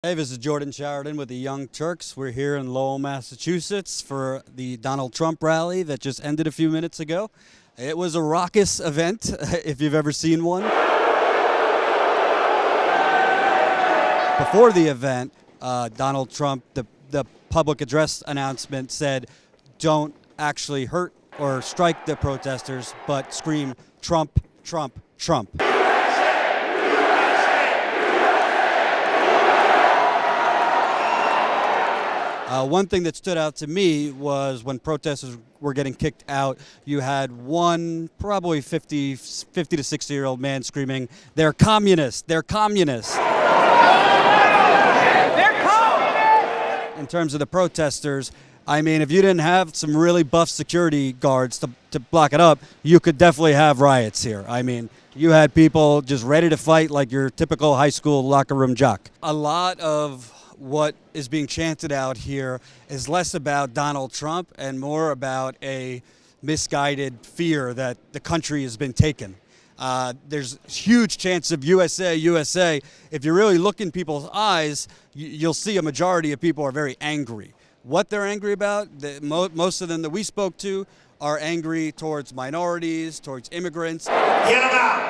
Hey, this is Jordan Chariton with the Young Turks. We're here in Lowell, Massachusetts for the Donald Trump rally that just ended a few minutes ago. It was a raucous event, if you've ever seen one. Before the event, Donald Trump, the public address announcement said, don't actually hurt or strike the protesters, but scream, Trump, Trump, Trump. One thing that stood out to me was when protesters were getting kicked out, you had one probably 50 to 60-year-old man screaming, they're communists, they're communists. They're communists! In terms of the protesters, I mean, if you didn't have some really buff security guards to block it up, you could definitely have riots here. I mean, you had people just ready to fight like your typical high school locker room jock. A lot of what is being chanted out here is less about Donald Trump and more about a misguided fear that the country has been taken. There's huge chance of USA, USA. If you really look in people's eyes, you'll see a majority of people are very angry. What they're angry about, most of them that we spoke to are angry towards minorities, towards immigrants. Get them out!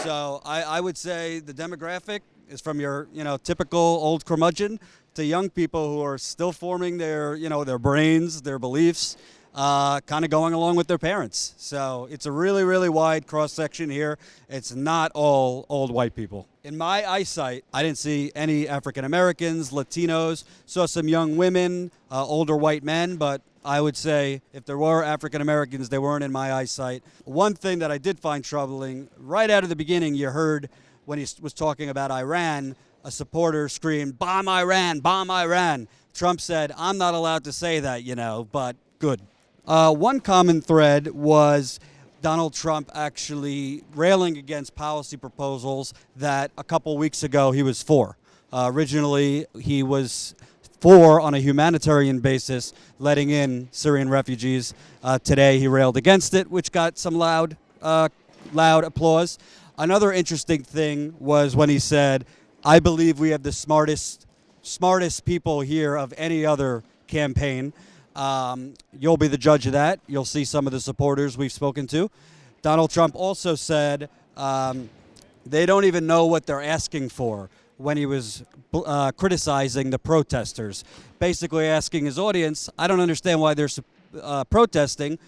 So I would say the demographic is from your, typical old curmudgeon to young people who are still forming their, their brains, their beliefs, kind of going along with their parents. So it's a really, really wide cross-section here. It's not all old white people. In my eyesight, I didn't see any African Americans, Latinos, saw some young women, older white men, but I would say if there were African Americans, they weren't in my eyesight. One thing that I did find troubling, right out of the beginning, you heard when he was talking about Iran, a supporter screamed, bomb Iran, bomb Iran. Trump said, I'm not allowed to say that, but good. One common thread was Donald Trump actually railing against policy proposals that a couple weeks ago he was for. Originally, he was for, on a humanitarian basis, letting in Syrian refugees. Today, he railed against it, which got some loud applause. Another interesting thing was when he said, I believe we have the smartest people here of any other campaign. You'll be the judge of that. You'll see some of the supporters we've spoken to. Donald Trump also said they don't even know what they're asking for when he was criticizing the protesters, basically asking his audience, I don't understand why they're protesting.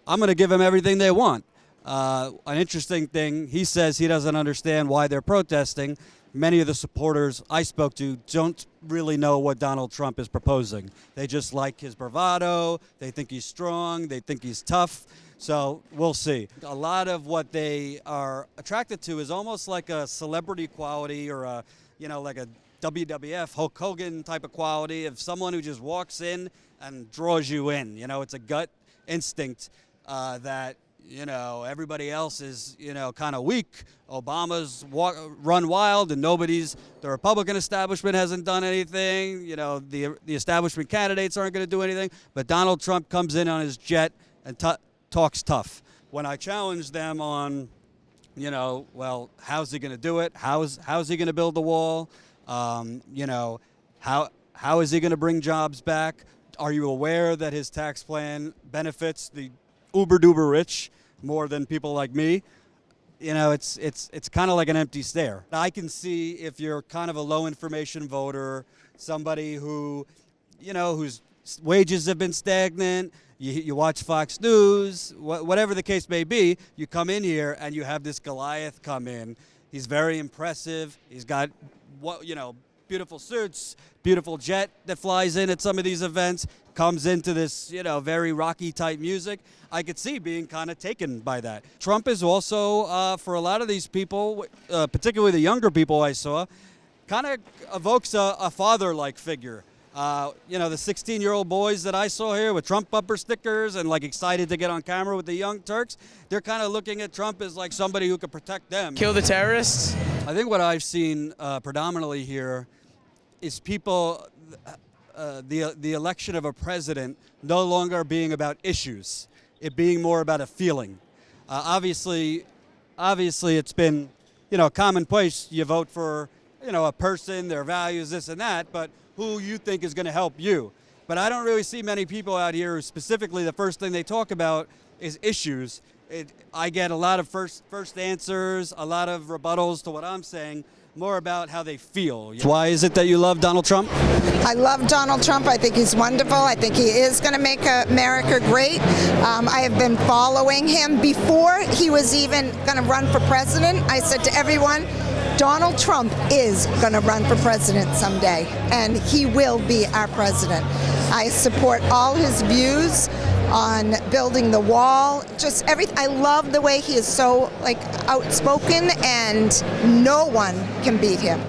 I'm going to give them everything they want. An interesting thing, he says he doesn't understand why they're protesting. Many of the supporters I spoke to don't really know what Donald Trump is proposing. They just like his bravado. They think he's strong. They think he's tough. So we'll see. A lot of what they are attracted to is almost like a celebrity quality or like a WWF, Hulk Hogan type of quality of someone who just walks in and draws you in. It's a gut instinct that everybody else is, kind of weak. Obama's run wild and the Republican establishment hasn't done anything. The establishment candidates aren't going to do anything. But Donald Trump comes in on his jet and talks tough. When I challenge them on, well, how's he going to do it? How's he going to build the wall? How is he going to bring jobs back? Are you aware that his tax plan benefits the uber-duper rich more than people like me? It's kind of like an empty stare. I can see if you're kind of a low information voter, somebody who, whose wages have been stagnant, you watch Fox News, whatever the case may be, you come in here and you have this Goliath come in. He's very impressive. He's got, beautiful suits, beautiful jet that flies in at some of these events, comes into this, very Rocky type music. I could see being kind of taken by that. Trump is also, for a lot of these people, particularly the younger people I saw, kind of evokes a father-like figure. The 16-year-old boys that I saw here with Trump bumper stickers and excited to get on camera with the Young Turks, they're kind of looking at Trump as like somebody who could protect them. Kill the terrorists? I think what I've seen predominantly here is people, the election of a president no longer being about issues, it being more about a feeling. Obviously it's been, commonplace. You vote for, a person, their values, this and that, but who you think is going to help you. But I don't really see many people out here who specifically the first thing they talk about is issues. I get a lot of first answers, a lot of rebuttals to what I'm saying, more about how they feel. Why is it that you love Donald Trump? I love Donald Trump. I think he's wonderful. I think he is going to make America great. I have been following him before he was even going to run for president. I said to everyone, Donald Trump is going to run for president someday, and he will be our president. I support all his views on building the wall, just everything. I love the way he is so outspoken, and no one can beat him.